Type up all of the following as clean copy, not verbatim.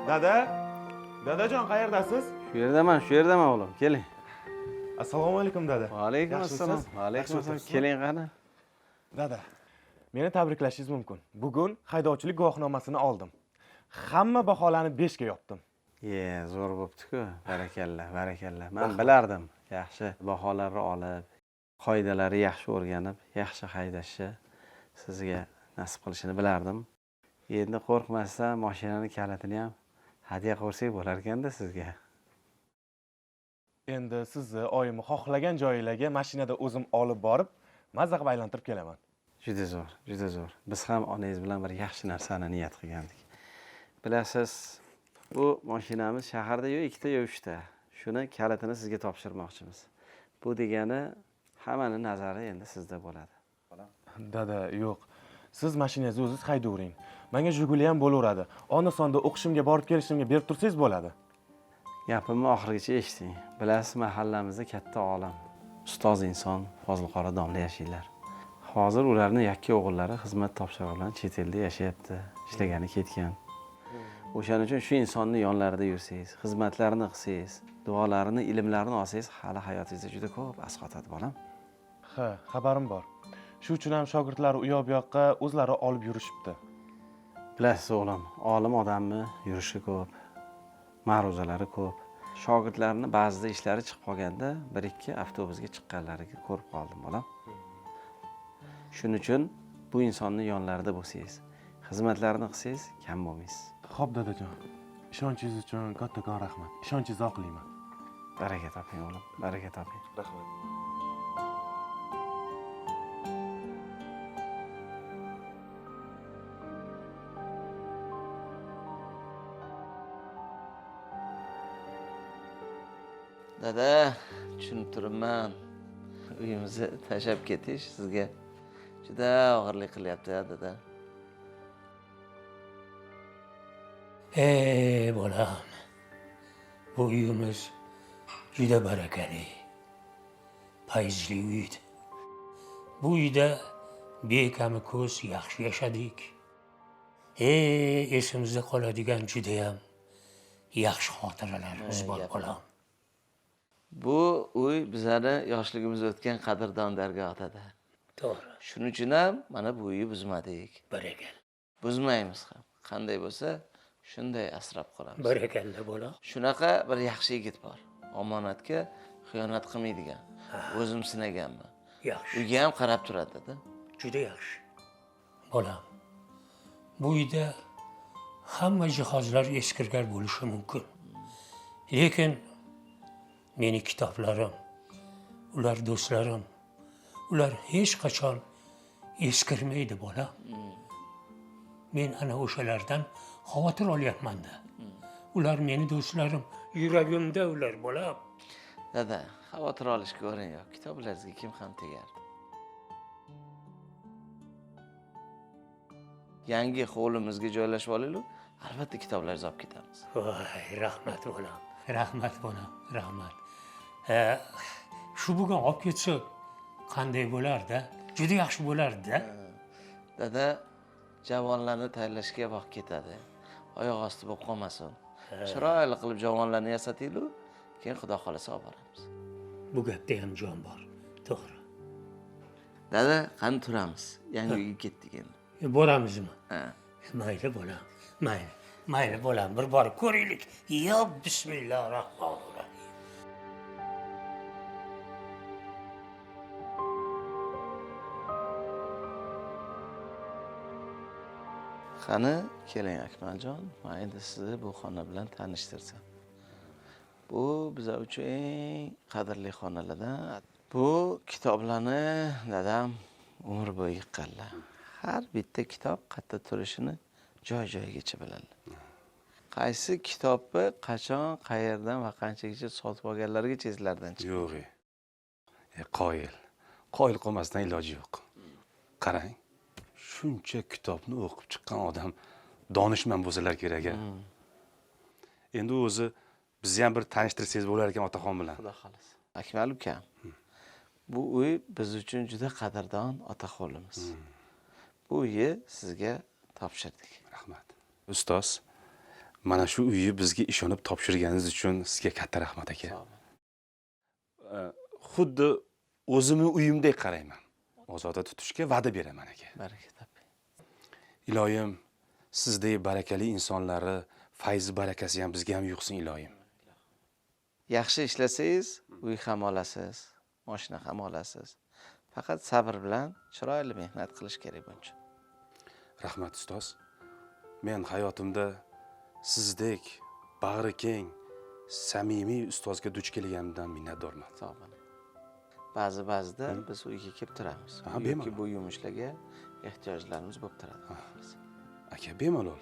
Dada, dadajon qayerdasiz? Shu yerdaman o'g'lim. Keling. Assalomu alaykum dada. Va alaykum assalom. Va alaykum assalom. Keling qani. Dada, meni tabriklashingiz mumkin. Bugun haydovchilik guvohnomasini oldim. Hamma baholarni 5 ga yopdim. Zo'r bo'pti-ku. Barakalla. Men bilardim. Yaxshi baholarni olib, qoidalari yaxshi o'rganib, yaxshi haydashni sizga nasib qilishini bilardim. Endi qo'rqmasdan mashinani kalitini ham hadya qilsak bo'lar ekanda sizga. Endi sizni oyimni xohlagan joylarga mashinada o'zim olib borib, mazza qilib aylantirib kelaman. Juda zo'r. Biz ham onangiz bilan bir yaxshi narsani niyat qilgandik. Bilasiz, bu mashinamiz shaharda yo 2 ta yo 3 ta. Shuni kalitini sizga topshirmoqchimiz. Bu degani hammaning nazari endi sizda bo'ladi. Dada, yo'q. Siz mashinangizni o'zingiz haydavering. Menga Jiguli ham bo'laveradi. Onda-sonda o'qishimga borib kelishimga berib tursangiz bo'ladi. Gapimni oxirigacha eshiting. Bilasiz, mahallamizda katta olim, ustoz inson Fozilqora domla yashaylar. Hozir ularning yakka o'g'illari xizmat topshirig'i bilan chet elda yashayapti, ishlagani ketgan. O'shaning uchun shu insonni yonlarida yursangiz, xizmatlarini qilsangiz, duolarini, ilmlarini olsangiz, hali hayotingizda juda ko'p asqotadi bolam. Ha, xabarim bor. Shu uchun ham shogirdlari u yoq bu yoqqa o'zlari olib yurishibdi. Bilasiz o'g'lim, olim odamni yurishi ko'p, ma'ruzalari ko'p. Shogirdlarni ba'zida ishlari chiqib qolganda 1-2 avtobusga chiqqanlariga ko'rib qoldim bolam. Shuning uchun bu insonni yonlarida bo'lsangiz, xizmatlarini qilsangiz, kam bo'lmaysiz. Xo'p dadajon. Ishonchingiz uchun kattakon rahmat. Ishonchingizni oqlayman. Baraka toping o'g'lim, baraka toping. Rahmat. Dada, tushunib turibman. Uyimizni tashlab ketish sizga juda og'irlik qilyapti, dada. Bolam. Bu uyimiz juda barakali, fayzli uy edi. Bu uyda bekami ko'z yaxshi yashadik. Esimizda qoladigan juda ham yaxshi xotiralarimiz bor bolam. Bu uy bizani yoshligimiz o'tgan qadrdon dargoh dada. To'g'ri. Shuning uchun ham mana bu uyni buzmadik. Barakalla. Buzmaymiz ham. Qanday bo'lsa, shunday asrab qolamiz. Barakalla bolam. Shunaqa bir yaxshi yigit bor. Omonatga xiyonat qilmaydigan. O'zim sinaganman. Yaxshi. Uyga ham qarab turadi dada. Juda yaxshi. Bolam. Bu uyda hamma jihozlar eskirgan bo'lishi mumkin. Lekin meni kitoblarim, ular do'stlarim, ular hech qachon eskirmaydi bolam. Men ana o'shalardan xavotir olyapman-da. Ular meni do'stlarim, yuragimda ular bolam. Dada, xavotir olishga o'rin yo'q. Kitoblaringizga kim ham tegardi? Yangi hovlimizga joylashib olaylik, albatta kitoblaringizni olib ketamiz. Voy, rahmat bolam. Rahmat bolam, rahmat. Shu bugun olib ketsak qanday bo'lar-da? Juda yaxshi bo'lar-da. Dada, javonlarni tayyorlashga vaqt ketadi. Oyoq osti bo'lib qolmasin. Chiroyli qilib javonlarni yasataylik, keyin Xudo xolasa olib boramiz. Bu gapda ham jon bor. To'g'ri. Dada, qani turamiz? Yangi uyga ketdik endi. Boramizmi? Ha. Mayli bolam. Mayli bolam, bir borib ko'raylik. Yo, bismillahirrohmanirrohim. Qani, keling Akmaljon, men endi sizni bu xona bilan tanishtirsam. Bu biz uchun eng qadrli xonalardan. Bu kitoblarni dadam umr bo'yi yiqqanlar. Har bitta kitob qayerda turishini joy-joyigacha biladilar. Qaysi kitobni qachon, qayerdan va qanchagacha sotib olganlarigacha izlaridan chiqadi. Yo'q. Qoyil qolmasdan iloji yo'q. Qarang. Shuncha kitobni o'qib chiqqan odam donishmand bo'lsalar kerak. Endi o'zi bizni ham bir tanishtirsangiz bo'lar ekan otaxon bilan. Xudo xolasa. Akmal ukam. Bu uy biz uchun juda qadrdon otaxonimiz. Bu uyni sizga topshirdik. Rahmat. Ustoz, Mana shu uyni bizga ishonib topshirganingiz uchun sizga katta rahmat aka. Sog' bo'ling. Xuddi o'zimni uyimdek qarayman. Ozoda tutishga va'da beraman aka. Baraka toping. Iloyim, sizdek barakali insonlari fayzi barakasi ham bizga ham yuqsin iloyim. Yaxshi ishlasangiz, uy ham olasiz, mashina ham olasiz. Faqat sabr bilan chiroyli mehnat qilish kerak buncha. Rahmat ustoz. Men hayotimda sizdek bag'ri keng, samimiy ustozga duch kelganimdan minnatdorman. Sog' bo'ling. Ba'zida biz uyga kelib turamiz. Ha, Yoki bemalol. bu yumushlarga ehtiyojlarimiz bo'lib turadi. Aka, bemalol.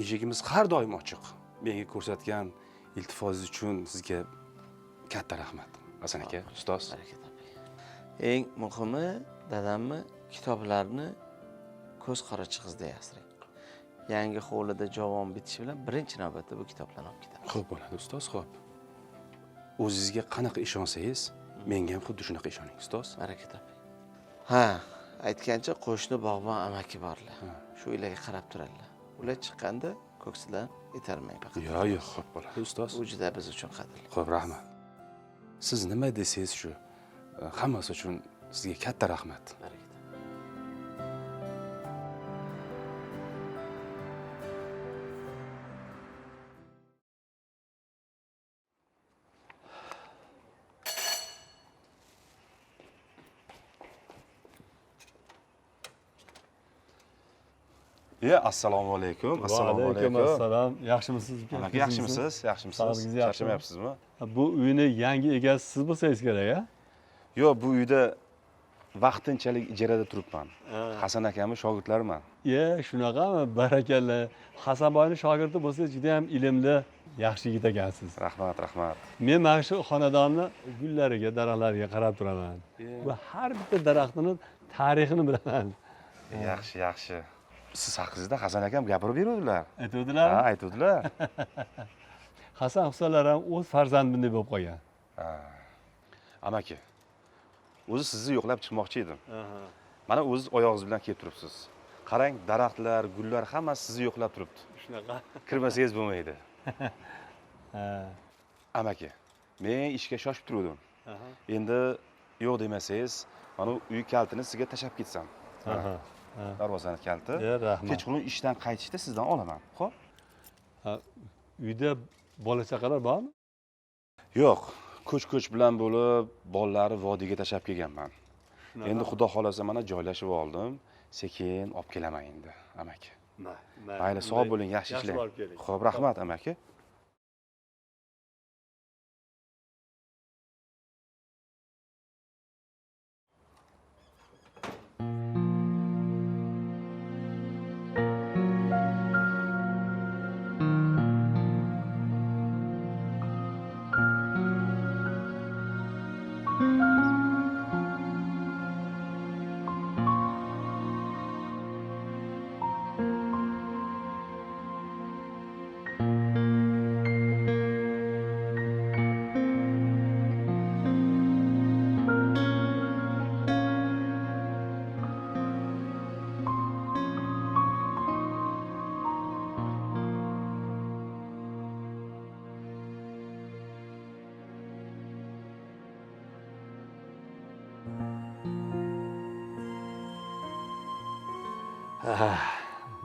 Eshigimiz har doim ochiq. Menga ko'rsatgan iltifosingiz uchun sizga katta rahmat. Hasan aka, ustoz. Baraka toping. Eng muhimi, dadamni kitoblarni ko'z qarachig'izda yashiring. Yangi hovlida javon bitishi bilan birinchi navbatda bu kitoblarni olib ketamiz. Xo'p bo'ladi ustoz, xo'p. O'zingizga qanaqa ishonsangiz, menga ham xuddi shunaqa ishoning ustoz. Baraka toping. Ha, aytgancha qo'shni bog'bon amaki borlar. Shu uylarga qarab turadilar. Ular chiqqanda ko'ksidan itarmang faqat. Yo'q, xo'p bo'ladi ustoz. Bu juda biz uchun qadrli. Xo'p, rahmat. Siz nima desangiz shu. Hammasi uchun sizga katta rahmat. Baraka toping. Assalomu alaykum. Alaykum assalom. Yaxshimisiz uka? Aka, yaxshimisiz? Yaxshimisiz? Sog'ligingiz yaxshimi? Charchamayapsizmi? Bu uyni yangi egasi siz bo'lsangiz kerak, a? Yo'q, bu uyda vaqtinchalik ijarada turibman. Hasan akamning shogirdlariman. Shunaqami? Barakalla. Hasanboyning shogirdi bo'lsangiz juda ham ilmli, yaxshi yigit ekansiz. Rahmat, rahmat. Men mana shu xonadonni gullariga, daraxtlarga qarab turaman. Va har bitta daraxtning tarixini bilaman. Yaxshi, yaxshi. Siz haqingizda Hasan akam gapirib beruvdilar. Aytuvdilarmi? Ha, aytuvdilar. Hasan Husanlar ham o'z farzandimdek bo'lib qolgan. Amaki, o'zi sizni yo'qlab chiqmoqchi edim. Mana o'ziz oyog'ingiz bilan kelib turibsiz. Qarang, daraxtlar, gullar hammasi sizni yo'qlab turibdi. Shunaqa. Kirmasangiz bo'lmaydi. Amaki, men ishga shoshib turdim. Endi yo'q demasangiz, mana uy kaltini sizga tashab ketsam. Darvozani kalti. Rahmat. Kechqurun ishdan qaytishda sizdan olaman. Xo'p? Uyda bola chaqalar bormi? Yo'q, ko'ch bilan bo'lib, bolalari vodiyga tashab kelganman. Endi xudo xolasa mana joylashib oldim. Sekin olib kelaman endi, amaki. Mayli, sog' bo'ling, yaxshi ishlang. Xo'p, rahmat, amaki.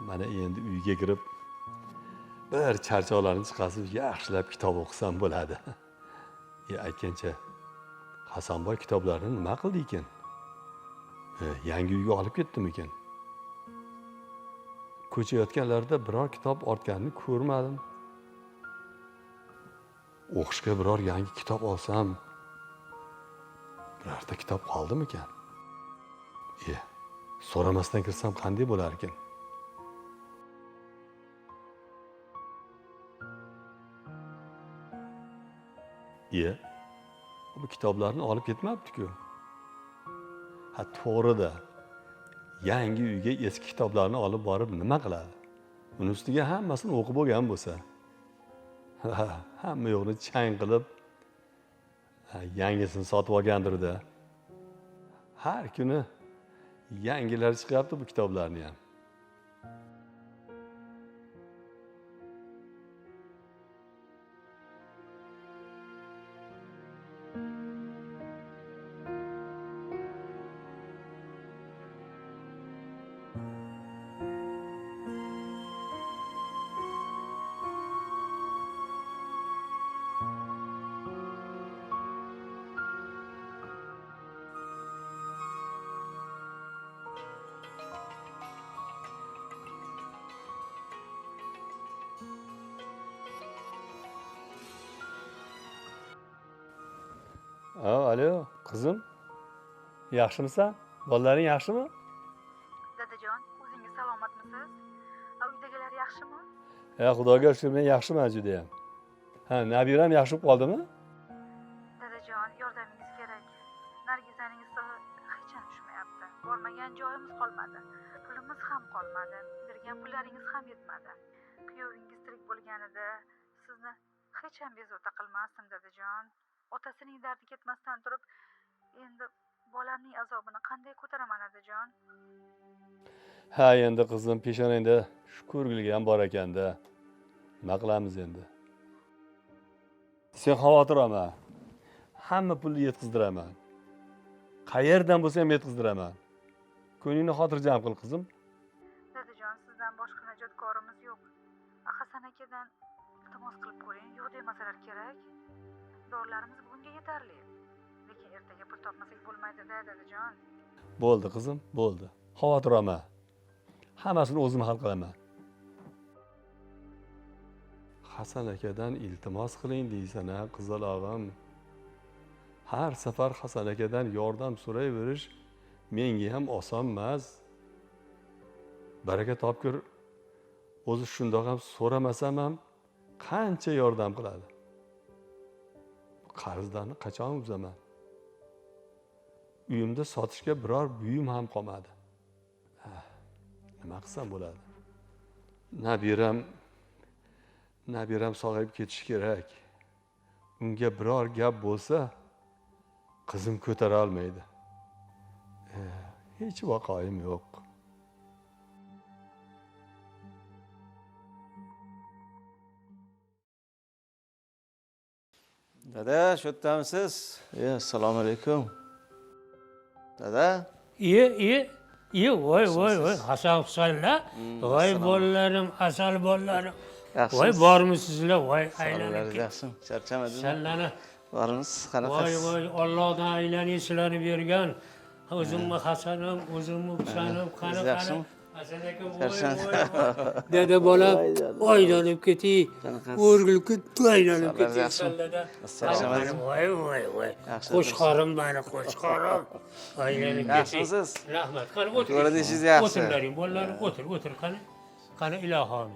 Mana endi uyga kirib bir charchoqlarni chiqarib yaxshilab kitob o'qisam bo'ladi. Aytgancha Hasanboy kitoblarini nima qildi ekan? Yangi uyga olib ketdimi ekan? Ko'chayotganlarda biror kitob ortganini ko'rmadim. O'qishga biror yangi kitob olsam, birorta kitob qoldimi ekan? So'ramasdan kirsam qanday bo'lar ekan? Bu kitoblarni olib ketmabdi-ku. To'g'rida. Yangi uyga eski kitoblarni olib borib nima qiladi? Uni ustiga hammasini o'qib bo'lgan bo'lsa, hamma yo'qni chang qilib, yangisini sotib olgandir-da. Har kuni yangilar chiqyapti bu kitoblarni ham. Alo, qizim. Yaxshimisan? Bolalaring yaxshimi? Dadajon, o'zingiz salomatmisiz? Uydagilar yaxshimi? Xudoga shukr, men yaxshiman judayam. Nabiram yaxshi bo'lib qoldimi? Dadajon, yordamingiz kerak. Nargizaning issig'i hech ham tushmayapti. Bormagan joyimiz qolmadi. Pulimiz ham qolmadi. Bergan pullaringiz ham yetmadi. Kuyovingiz tirik bo'lganida sizni hech ham bezovta qilmasdim, dadajon. Otasining dardi ketmasdan turib, endi bolamning azobini qanday ko'taraman, dadajon? Endi qizim, peshonangda shu ko'rgilga ham bor ekanda. Nima qilamiz endi? Sen xavotir olma. Hamma pulni yetkizdiraman. Qayerdan bo'lsa ham yetkizdiraman. Ko'nglingni xotirjam qil, qizim. Dadajon, sizdan boshqa najotkorimiz yo'q. Hasan akadan iltimos qilib ko'ring, yo'q demasalar kerak. Dorilarimiz bugunga yetarli. Lekin ertaga pul topmasak bo'lmaydi-da, dadajon. Bo'ldi, qizim, bo'ldi. Xavotir olma. Hammasini o'zim hal qilaman. Hasan akadan iltimos qiling deysan-a, qizil og'am. Har safar Hasan akadan yordam so'rayverish menga ham oson emas. Baraka topkur o'zi shundoq ham so'ramasam ham qancha yordam qiladi. Qarzlarni qachon uzaman? Uyimda sotishga biror buyum ham qolmadi. Nima qilsam bo'ladi? Nabiram sog'ayib ketishi kerak. Unga biror gap bo'lsa, qizim ko'tara olmaydi. Hech vaqoim yo'q. Dada, shu yerdamisiz? Assalomu alaykum. Dada? Voy, Hasan Husaynlar. Voy bolalarim, asal bolalarim. Yaxshimisiz? Voy bormisizlar, voy aylanib. Salomatlar, yaxshimi? Charchamadingmi? Sallani. Borimiz, qanaqasiz? Voy, Allohdan aylanib sizlarni bergan. O'zimmi Hasanim, o'zimmi Husanim, qani. Yaxshimi? Hasan aka, voy. Dada bolam, aylanib ketay. O'rgilib ketdi, aylanib ketay sallada. Voy. Qo'shqorim mani, qo'shqorim. Aylanib ketay. Yaxshimisiz? Rahmat. Qani o'tir. Ko'radingiz yaxshi. O'tirlaring, bolalar, o'tir, qani. Qani ilohim.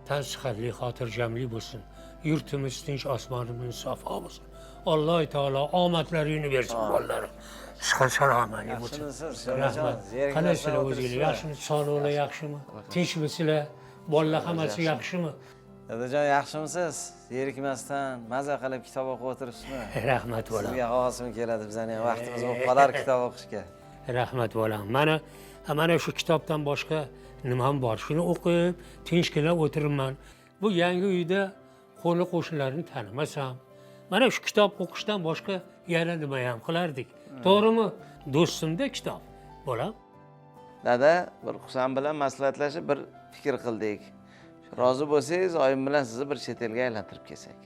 Tansihatli, xotirjamlik bo'lsin. Yurtimiz tinch, osmonimiz safo bo'lsin. Alloh taolo omadlaringni bersin bolalarim. Salomatlik bo'lsin. Rahmat. Qanaysizlar o'zinglar? Yaxshimi? Sog'liqlar yaxshimi? Tinchmisizlar? Bolalar hammasi yaxshimi? Dadajon, yaxshimisiz? Zerikmasdan maza qilib kitob o'qib o'tiribsizmi? Rahmat bolam. Sizga havosimi keladi, bizning ham vaqtimiz bo'lib qolar kitob o'qishga. Rahmat bolam. Mana shu kitobdan boshqa nimam bor? Shuni o'qib, tinchgina o'tiribman. Bu yangi uyda qo'ni qo'shnilarni tanimasam, mana shu kitob o'qishdan boshqa yana nima ham qilardik? To'g'rimi? Do'stimda kitob. Bolam. Dada, bir Husan bilan maslahatlashib bir fikr qildik. Rozi bo'lsangiz, oyim bilan sizni bir chet elga aylantirib kelsak.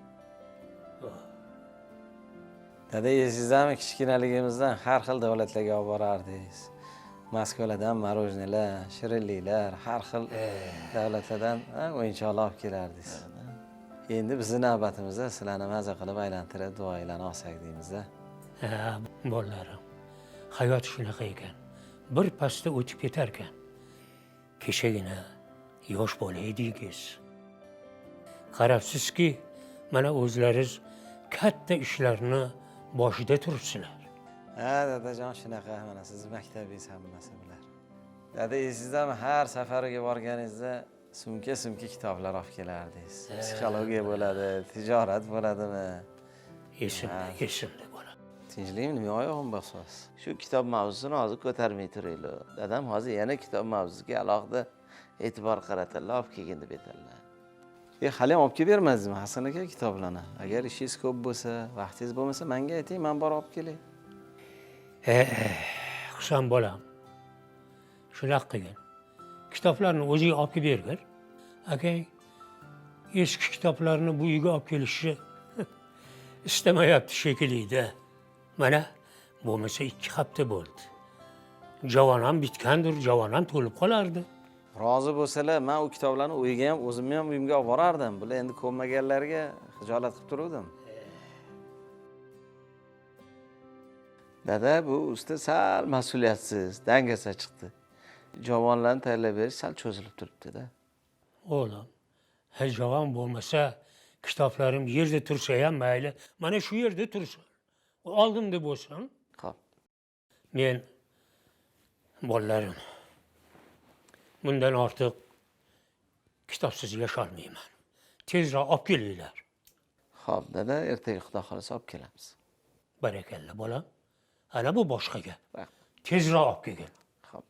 Dada, esizdami, kichkinaligimizdan har xil davlatlarga olib borardingiz. Moskvalardan marojnilar, shirinliklar, har xil davlatlardan o'yinchoqlar olib kelardingiz. Endi bizning navbatimizda sizlarni maza qilib aylantirib duoinglarni olsak deymiz-da. Bolalarim, hayot shunaqa ekan. Bir pasda o'tib ketar ekan. Kechagina yosh bola edingiz. Qarabsizki, mana o'zlaringiz katta ishlarni boshida turibsizlar. Dadajon, shunaqa, mana sizni maktabingiz hammasi bular. Dada, esizdami, har safariga borganingizda sumka kitoblar olib kelardingiz. Psixologiya bo'ladi, tijorat bo'ladimi? Esimda bola. Tinchlikmi, nima oyog'im bosasiz? Shu kitob mavzusini hozir ko'tarmay turaylik. Dadam hozir yana kitob mavzusiga alohida e'tibor qaratadilar, olib kelgin deb aytadilar. Hali ham olib kelib bermadingizmi Hasan aka kitoblarni? Agar ishingiz ko'p bo'lsa, vaqtingiz bo'lmasa, menga ayting, men borib olib kelay. Husan bolam. Shunaqa qilgin. Kitoblarni o'ziga olib kelib bergin. Akang eski kitoblarni bu uyga olib kelishni istamayapti shekilli-da. Mana bo'lmasa 2 hafta bo'ldi. Javonam bitgandir, javonam to'lib qolardi. Rozi bo'lsalar, men u kitoblarni uyga ham, o'zimni ham uyimga olib borardim. Bular endi ko'rmaganlarga xijolat qilib turuvdim. Dada bu usta sal mas'uliyatsiz, dangasa chiqdi. Javonlarni tayyorlab berish sal cho'zilib turibdi-da. Oğlum, hecavan bo'lmasa, kitoblarim yerde tursa ham mayli, mana shu yerda tursin. Oldimda bo'lsin. Xo'p. Men bolalarim bundan ortiq kitobsiz yasholmayman. Tezroq olib kelinglar. Xo'p, dada, ertaga xudo xolasa olib kelamiz. Barakalla bolam. Ana bu boshqa gap. Bak. Tezroq olib kelgin. Xo'p.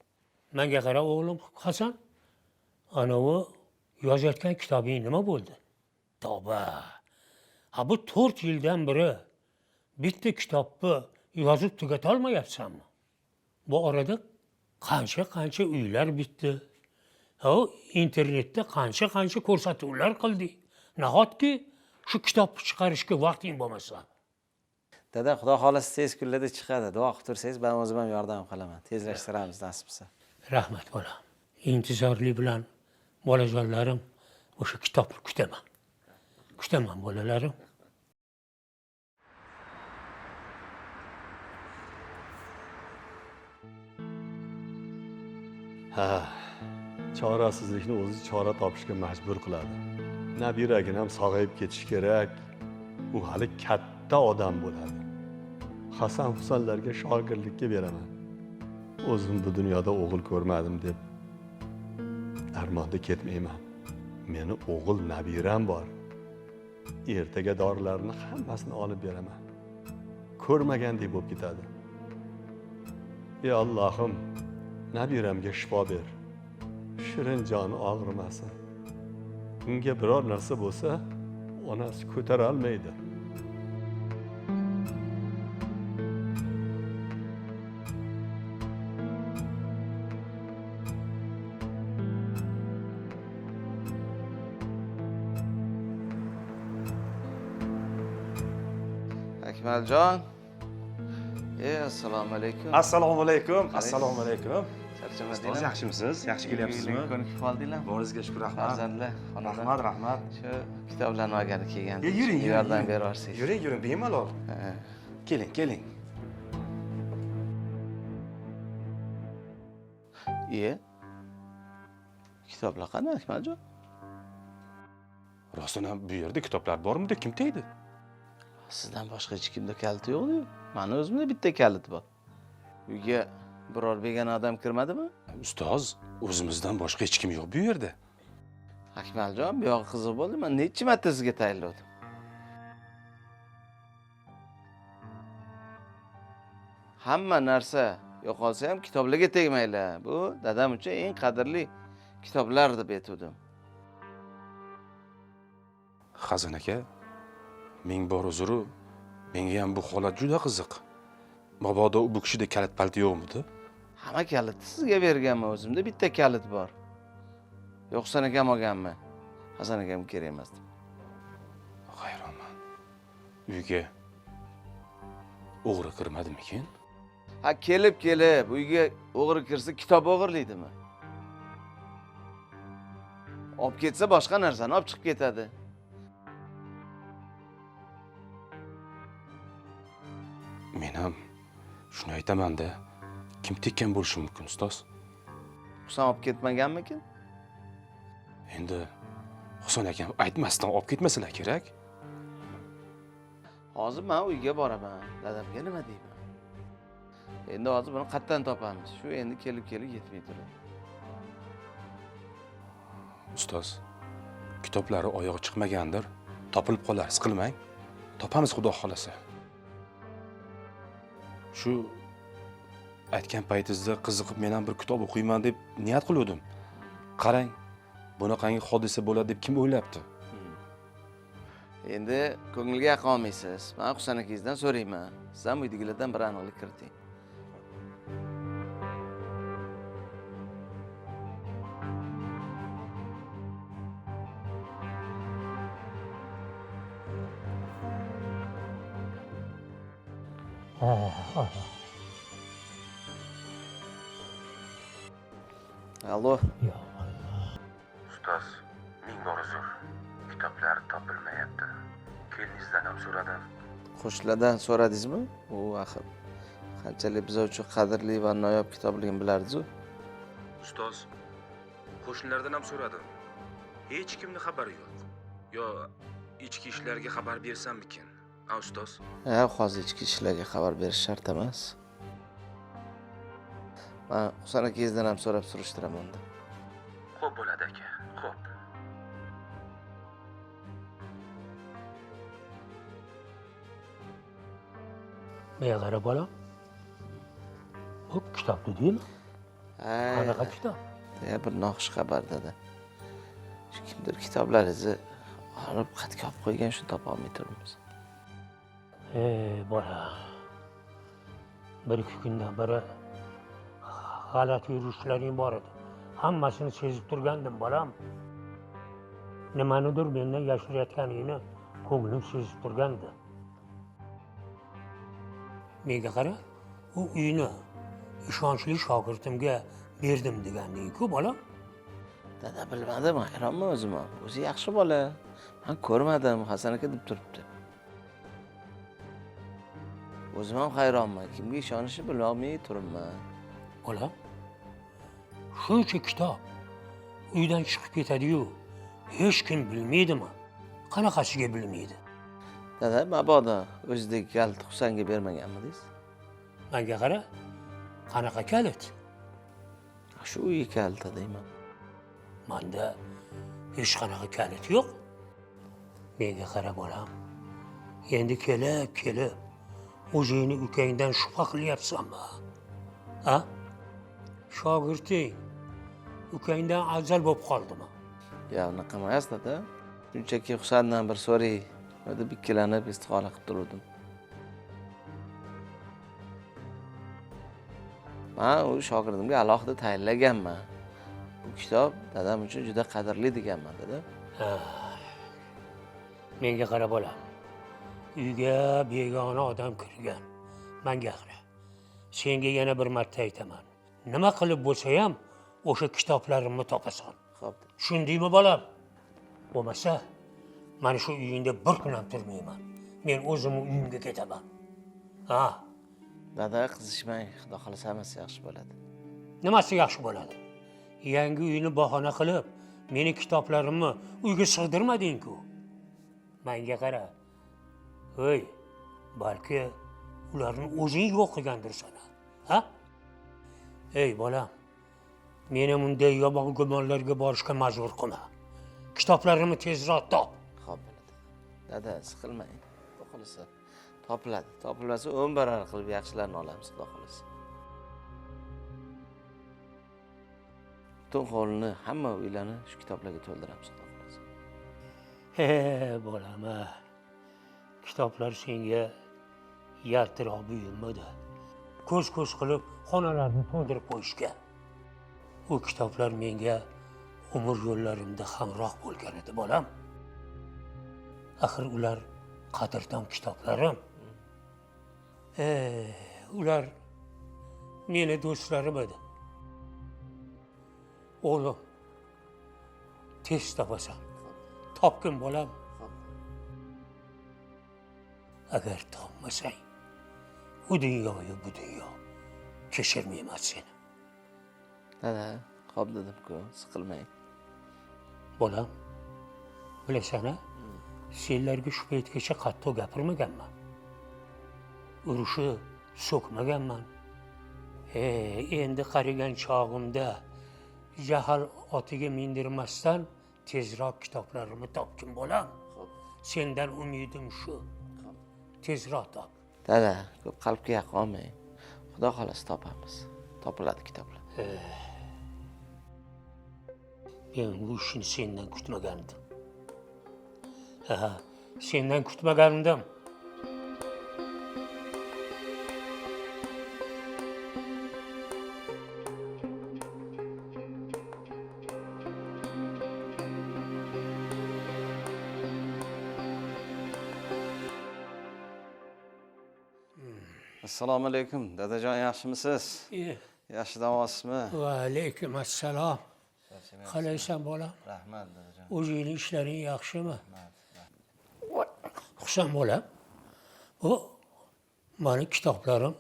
Menga qara o'g'lim Hasan. Anavi yozayotgan kitobing nima bo'ldi? Tavba. Ha bu 4 yildan beri bitta kitobni yozib tugatolmayapsanmi? Bu orada qancha uylar bitdi. Ha internetda qancha ko'rsatuvlar qildik. Nahotki shu kitobni chiqarishga vaqting bo'lmasa. Dada, xudo xolasa tez kunlarda chiqadi. Duo qilib tursangiz, men o'zim ham yordam qilaman. Tezlashtiramiz nasib bo'lsa. Rahmat bolam. İntizorlik bilan bolajonlarim o'sha kitobni kutaman. Kutaman bolalarim. Ha, chorasizlikni o'zi chora topishga majbur qiladi. Nabiragina ham sog'ayib ketishi kerak. U hali katta odam bo'ladi. Hasan Husanlarga shogirdlikka beraman. O'zim bu dunyoda o'g'il ko'rmadim deb armonda ketmayman. Meni o'g'il nabiram bor. Ertaga dorilarni hammasini olib beraman. Ko'rmagandek bo'lib ketadi. Ey Allohim, nabiramga shifo ber. Shirin joni og'rimasin. Unga biror narsa bo'lsa, onasi ko'tara olmaydi. Akmaljon. Assalomu alaykum. Assalomu alaykum. Assalomu alaykum. Charchamadinglar? Ustoz, yaxshimisiz? Yaxshi kelyapsizmi? Ko'nikib qoldinglar? Boringizga shukur, rahmat. Farzandlar, xonadon. Rahmat. Shu kitoblarni olgani kelgan. Yuring, Yordam berib yuborsangiz. Yuring, bemalol. Keling. Kitoblar qani, Akmaljon? Rostdan ham bu yerda kitoblar bormidi? Kim tegdi? Sizdan boshqa hech kimda kaliti yo'q-ku. Mani o'zimda bitta kalit bor. Uyga biror begona odam kirmadimi? Ustoz, o'zimizdan boshqa hech kim yo'q bu yerda. Akmaljon, bu yog'i qiziq bo'ldi. Men necha marta sizga tayinladim. Hamma narsa yo'qolsa ham kitoblarga tegmanglar. Bu dadam uchun eng qadrli kitoblar deb aytdim. Xazan aka, ming bor uzru, menga ham bu holat juda qiziq. Mabodo bu kishida kalit palti yo'qmidi? Hamma kalitni sizga berganman, o'zimda bitta kalit bor. Yo'qsan akam olganman. Hasan akam kerak emas. Hayronman. Uyga o'g'ri kirmadimikin? Ha, kelib uyga o'g'ri kirsa kitob o'g'irlaydimi? Olib ketsa boshqa narsani olib chiqib ketadi. Men ham shuni aytaman-da. Kim tekkan bo'lishi mumkin, ustoz? Husan olib ketmaganmikin? Endi Husan akam aytmasdan olib ketmasalar kerak. Hozir men uyga boraman. Dadamga nima deyman? Endi hozir buni qayerdan topamiz? Shu endi kelib yetmay turadi. Ustoz, kitoblari oyog'i chiqmagandir. Topilib qolar, siqilmang. Topamiz xudo xolasa. Shu aytgan paytingizda qiziqib men ham bir kitob o'qiyman deb niyat qildim. Qarang, bunaqangi hodisa bo'ladi deb kim o'ylabdi? Endi ko'ngilga yoqolmaysiz. Men Husan akangizdan so'rayman. Siz ham uydagilardan bir aniqlik kiriting. Allo. Ustoz, ming bor uzr. Kitoblar topilmayapti. Keliningizdan ham so'radim. Qo'shnilardan so'radingizmi? O axir qanchalik biz uchun qadrli va noyob kitobligini bilardiz-ku. Ustoz, qo'shnilardan ham so'radim. Hech kimni xabari yo'q. Yo, ichki ishlarga xabar bersammikin? Ha, ustoz. Hozir ichki ishlarga xabar berish shart emas. Men Husan akangizdan ham so'rab surishtiraman-da. Xo'p bo'ladi aka. Xo'p. Menga qara bolam. Bu kitobni deymi? Qanaqa kitob? Bir noxush xabar dedi. Shu kimdir kitoblaringizni olib xatga olib qo'ygan, shuni topa olmay turibmiz. Bola. Bir ikki kundan beri g'alati yurishlaring bor edi. Hammasini sezib turgandim bolam. Nimanidir mendan yashirayotganingni ko'nglim sezib turgandi. Menga qara, u uyni ishonchli shogirdimga berdim deganding-ku bolam. Dada bilmadim, hayronman o'zim ham. O'zi yaxshi bola. Men ko'rmadim, Hasan aka deb turibdi. O'zim ham hayronman, kimga ishonishni bilolmay turibman. Bolam, shuncha kitob uydan chiqib ketadi-yu, hech kim bilmaydimi? Qanaqasiga bilmaydi? Dada, mabodo o'zidek kalit Husanga bermaganmidingiz? Menga qara, qanaqa kalit? Shu uy kaliti deyman. Menda hech qanaqa kalit yo'q. Menga qara bolam. Endi kelib o'zingni ukangdan shubha qilyapsanmi? Ha? Shogirding ukangdan afzal bo'lib qoldimi? Ya, unaqa emas dada. Shunchaki Husandan bir so'ray, deb ikkilanib istihola qilib turdim. Men u shogirdimga alohida tayinlaganman. Bu kitob dadam uchun juda qadrli deganman, dada. Menga qara bolam. Uyga begona odam kirgan. Menga qara. Senga yana bir marta aytaman. Nima qilib bo'lsa ham o'sha kitoblarimni topasan. Xo'p. Tushundingmi bolam? Bo'lmasa, mana shu uyingda bir kun ham turmayman. Men o'zim uyimga ketaman. Ha, Dada qizishmang, xudo xolasa hammasi yaxshi bo'ladi. nimasi yaxshi bo'ladi? Yangi uyni bahona qilib, meni kitoblarimni uyga sig'dirmading-ku. Menga qara. Voy, balki ularni o'zing yo'q qilgandirsan. Ha? Ey bolam, meni bunday yomon gumonlarga borishga majbur qilma. Kitoblarimni tezroq top. Xo'p bo'ladi. Dada, siqilmang. Xudo xolasa topiladi. Topilmasa 10 barar qilib yaxshilarni olamiz, xudo xolasa. Butun hovlini, hamma uylarni shu kitoblarga to'ldiramiz, xudo xolasa. Bolam, kitoblar senga yaltiroq buyurmadi. Ko'z qilib xonalarni to'ldirib qo'yishgan. U kitoblar menga umr yo'llarimda hamroh bo'lgan edi, bolam. Axir ular qadrdon kitoblarim. Ular meni do'stlarim edi. O'g'lim, tez topasan. Topgin bolam. Agar topmasang, u dunyoyu bu dunyo kechirmayman seni. Dada, xo'p dedim-ku, siqilmang. Bolam, bilasan-a? Senlarga shu paytgacha qattiq gapirmaganman. Urushi so'kmaganman. Endi qarigan chog'imda jahl otiga mindirmasdan tezroq kitoblarimni topgin bolam. Sendan umidim shu. Tezroq top. Dada, ko'p qalbga yaqin olmang. Xudo xolasa topamiz. Topiladi kitoblar. Men bu ishni sendan kutmagandim. Sendan kutmagandim. Assalomu alaykum, dadajon, yaxshimisiz? Yaxshi davosizmi? Va alaykum assalom. Qalaysan bolam? Rahmat, dadajon. O'zingning ishlaring yaxshimi? Husan bolam. Bu meni kitoblarim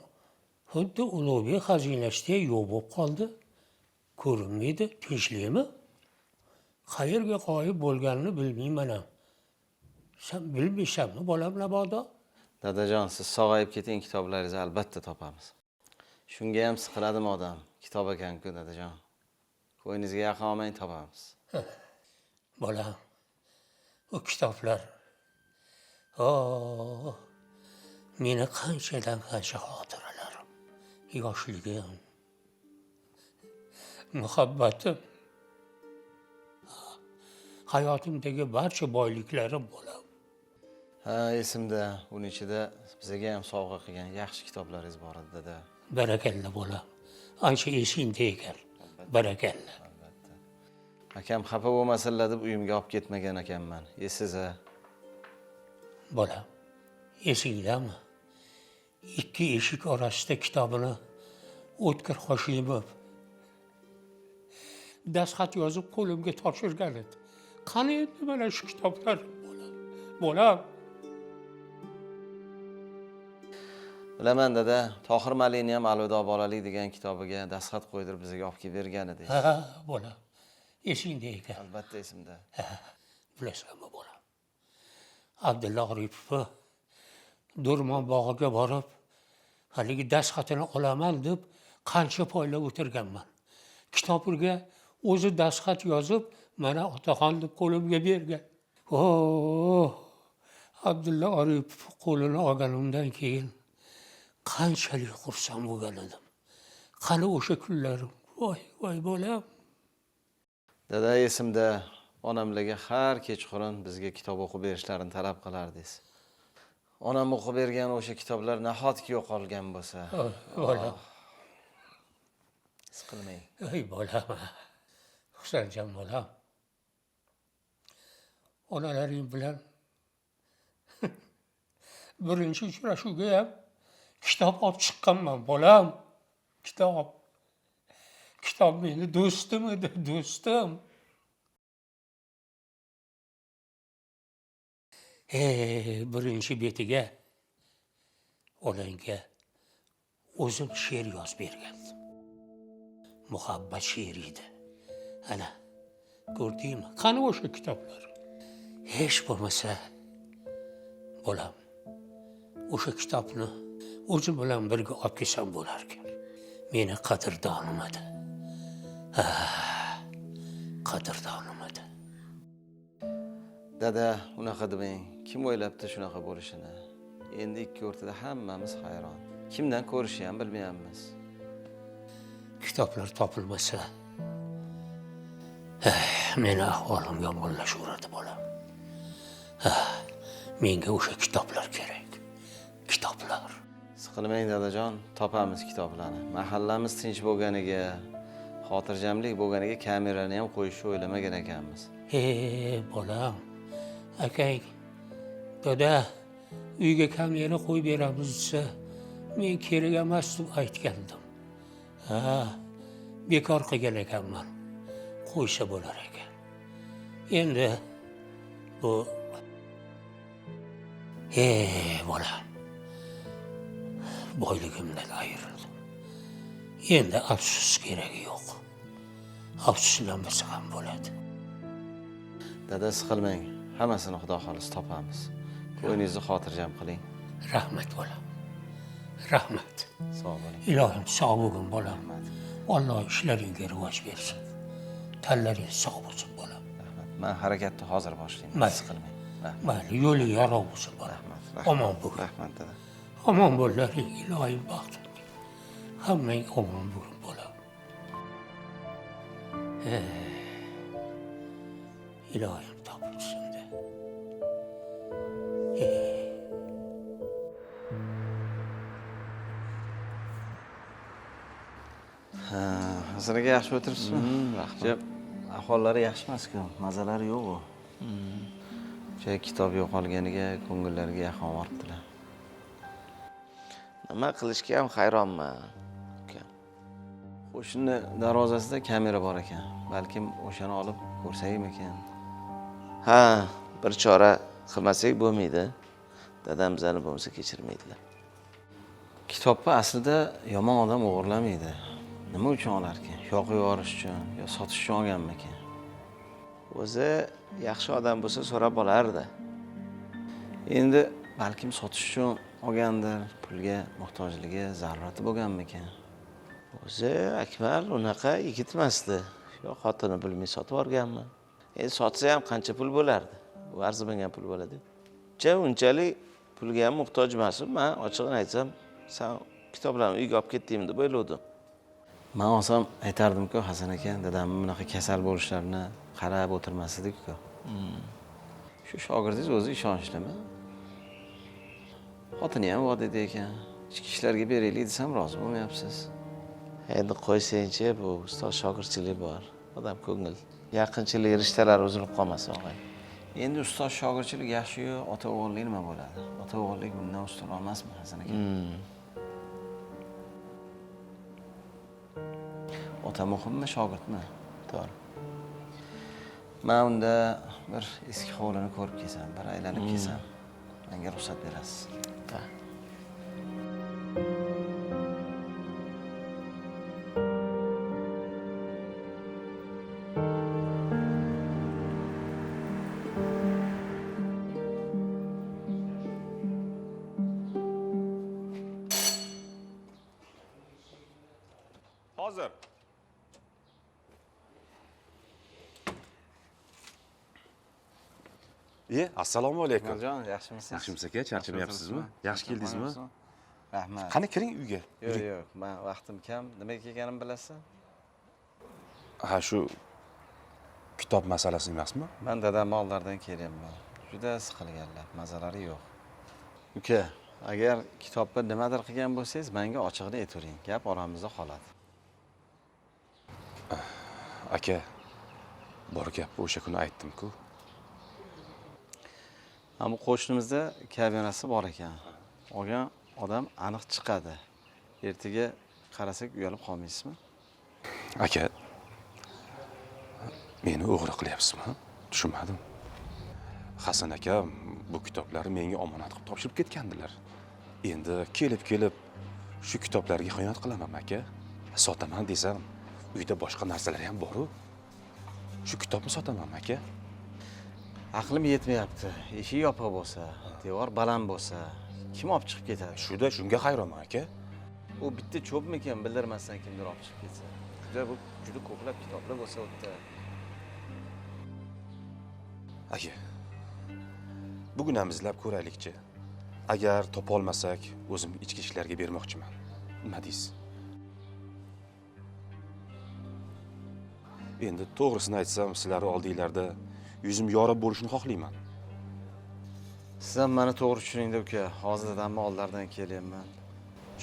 xuddi ulug'bek xazinasiday yo'q bo'lib qoldi. Ko'rinmaydi, tinchlikmi? Qayerga qoyib bo'lganini bilmayman ham. Sen bilmaysanmi bolam mabodo? Dadajon, siz sog'ayib keting, kitoblaringizni albatta topamiz. Shunga ham siqiladimi odam? Kitob ekan-ku, dadajon. Qo'yningizga yaqin olmang, topamiz. Bolam, o kitoblar. Oh, meni qanchadan qancha xotiralarim, yoshligim, muhabbatim, hayotimdagi barcha boyliklarim bolam. Ha, esimda. Uning ichida bizga ham sovg'a qilgan yaxshi kitoblaringiz bor edi, dada. Barakalla bolam. Ancha esingda ekan. Barakalla. Akam xafa bo'lmasinlar deb uyimga olib ketmagan ekanman. Esiz-a? Bolam, esingdami? Ikki eshik orasida kitobini o'tkir qoshimib dastxat yozib qo'limga topshirgan edi. Qani endi mana shu kitoblar bolam. Bolam. Bilaman dada, Tohir Malini ham Alvido bolalik degan kitobiga dastxat qo'ydirib bizga olib kelib bergan edi. Ha, bolam. Esingda ekan. Albatta esimda. Bilasanmi bolam? Abdulla Oripovni Do'rmon bog'iga borib, haligi dastxatini olaman deb qancha poylab o'tirganman. Kitobga o'zi dastxat yozib, mana otaxon deb qo'limga bergan. Oh, Abdulla Oripov qo'lini olganimdan keyin qanchalik xursand bo'lgan edim. Qani o'sha kunlarim. Voy, voy bolam. Dada, esimda onamlarga har kechqurun bizga kitob o'qib berishlarini talab qilardingiz. Onam o'qib bergan o'sha kitoblar nahotki yo'qolgan bo'lsa. Bolam. Siqilmang. Ey bolam. Husanjon bolam. Onalaring bilan birinchi uchrashuvga ham kitob olib chiqqanman bolam. Kitob. Kitob meni do'stim edi, do'stim. Birinchi betiga onangga o'zim she'r yozib bergandim. Muhabbat she'ri edi. Ana, ko'rdingmi? Qani o'sha kitoblar? Hech bo'lmasa bolam, o'sha kitobni o'zim bilan birga olib kelsam bo'lar ekan. Meni qadrdonim edi. Qadrdonim edi. Dada, unaqa demang. Kim o'ylabdi shunaqa bo'lishini? Endi ikki o'rtada hammamiz hayron. Kimdan ko'rishni ham bilmayapmiz. Kitoblar topilmasa, meni ahvolim yomonlashaveradi bolam. Menga o'sha kitoblar kerak. Kitoblar. Siqilmang dadajon, topamiz kitoblarni. Mahallamiz tinch bo'lganiga, xotirjamlik bo'lganiga kamerani ham qo'yishni o'ylamagan ekanmiz. Bolam, akang, dada, uyga kamera qo'yib beramiz desa, men kerak emas deb aytgandim. Bekor qilgan ekanman. Qo'ysa bo'lar ekan. Endi bu bolam, boyligimdan ayrildim. Endi afsus keragi yo'q. Afsuslanmasa ham bo'ladi. Dada, siqilmang. Hammasini Xudo xolis topamiz. Qo'yingizni xotirjam qiling. Rahmat bolam. Rahmat. Sog' bo'ling. Ilohim sog' bo'lgin bolam. Alloh ishlaringga rivoj bersin. Tanlaring sog' bo'lsin bolam. Rahmat. Men harakatni hozir boshlayman. Mayli. Siqilmang. Mayli, yo'ling yorug' bo'lsin bolam. Omon bo'l. Rahmat dada. Omon bo'llaring, ilohim baxtim. Hammang omon bo'lin bolam. Ilohim topilsin-da. Sizlarga yaxshi o'tiribsizmi? Rahmat. Ahvollari yaxshi emas-ku, mazalari yo'q-ku. Kitob yo'qolganiga ko'ngillariga yaqin boribdilar. Nima qilishga ham hayronman. Qo'shni darvozasida kamera bor ekan. Balkim o'shani olib ko'rsakmikan. Ha, bir chora qilmasak bo'lmaydi. Dadam bizani bo'lmasa kechirmaydilar. Kitobni aslida yomon odam o'g'irlamaydi. Nima uchun olarkan? Yoqib yuborish uchun yo sotish uchun olganmikan? O'zi yaxshi odam bo'lsa so'rab olardi. Endi balkim sotish uchun olgandir, pulga muhtojligi, zarurati bo'lganmikan? O'zi Akmal unaqa yigit emasdi. Yo xotini bilmay sotib olganmi? Endi sotsa ham qancha pul bo'lardi? Bu arzimagan pul bo'ladi. Unchalik pulga ham muhtoj emasman. Men ochig'ini aytsam, sen kitoblarni uyga olib ketdingmi deb o'yladim. Men olsam aytardim-ku, Hasan aka, dadamning bunaqa kasal bo'lishlarini qarab o'tirmasdik-ku. Shu shogirdingiz o'zi ishonchlimi? Xotini ham vodiyda ekan. Ichki ishlarga beraylik desam rozi bo'lmayapsiz. Endi qo'ysangchi, bu ustoz shogirdchilik bor. Odam ko'ngil, yaqinchilik rishtalari uzilib qolmasa og'ay. Endi ustoz shogirdchilik yaxshi-yu, ota o'g'illik nima bo'ladi? Ota o'g'illik bundan ustun emasmi, Hasan aka? Ota muhimmi, shogirdmi? To'g'ri. Men unda bir eski hovlini ko'rib kelsam, bir aylanib kelsam, menga ruxsat berasiz. Hozir. Assalomu alaykum. Akmaljon, yaxshimisiz? Yaxshimisiz aka? Charchamayapsizmi? Yaxshi keldingizmi? Rahmat. Qani kiring uyga. Yo'q, men vaqtim kam. Nimaga kelganimni bilasizmi? Ha, shu kitob masalasi emasmi? Men dadamning oldlaridan kelyapman. Juda siqilganlar, mazalari yo'q. Uka, agar kitobda nimadir qilgan bo'lsangiz, menga ochiqni aytavering. Gap oramizda qoladi. Aka, bor gap o'sha kuni aytdim-ku. Ammo qo'shnimizda kamerasi bor ekan. Olgan odam aniq chiqadi. Ertaga qarasak uyalib qolmaysizmi? Aka, meni o'g'ri qilyapsizmi? Tushunmadim. Hasan aka bu kitoblarni menga omonat qilib topshirib ketgandilar. Endi kelib shu kitoblarga xiyonat qilaman aka. Sotaman desam, uyda boshqa narsalar ham bor-ku. Shu kitobni sotaman aka. Aqlim yetmayapti. Eshik yopiq bo'lsa, devor baland bo'lsa, kim olib chiqib ketadi? Shunga hayronman aka. U bitta cho'pmikan bildirmasdan kimdir olib chiqib ketsa. Juda ko'plab kitoblar bo'lsa o'tda. Aka, bugun ham izlab ko'raylikchi. Agar topa olmasak, o'zim ichki ishlarga bermoqchiman. Nima deysiz? Endi to'g'risini aytsam, sizlar oldinglarda yuzim yorib bo'lishini xohlayman. Siz ham meni to'g'ri tushuning uka. Hozir dadamning oldlaridan kelyapman.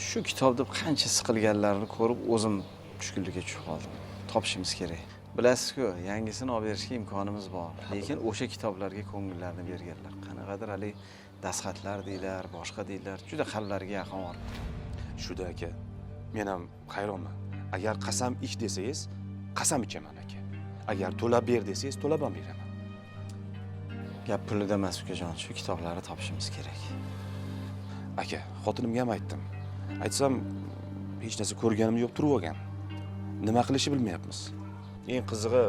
Shu kitob deb qancha siqilganlarini ko'rib, o'zim tushkunlikka tushib qoldim. Topishimiz kerak. Bilasiz-ku, yangisini olib berishga imkonimiz bor. Lekin o'sha kitoblarga ko'ngillarni berganlar. Qanaqadir hali dasxatlar deylar, boshqa deylar, juda qalblariga yaqin bor. Shuda aka, men ham hayronman. Agar qasam ich desangiz, qasam ichaman aka. Agar to'lab ber desangiz, to'lab ham beraman. Gap pulida emas ukajon, shu kitoblarni topishimiz kerak. Aka, xotinimga ham aytdim. Aytsam, hech narsa ko'rganim yo'q turib olgan. Nima qilishni bilmayapmiz. Eng qizig'i,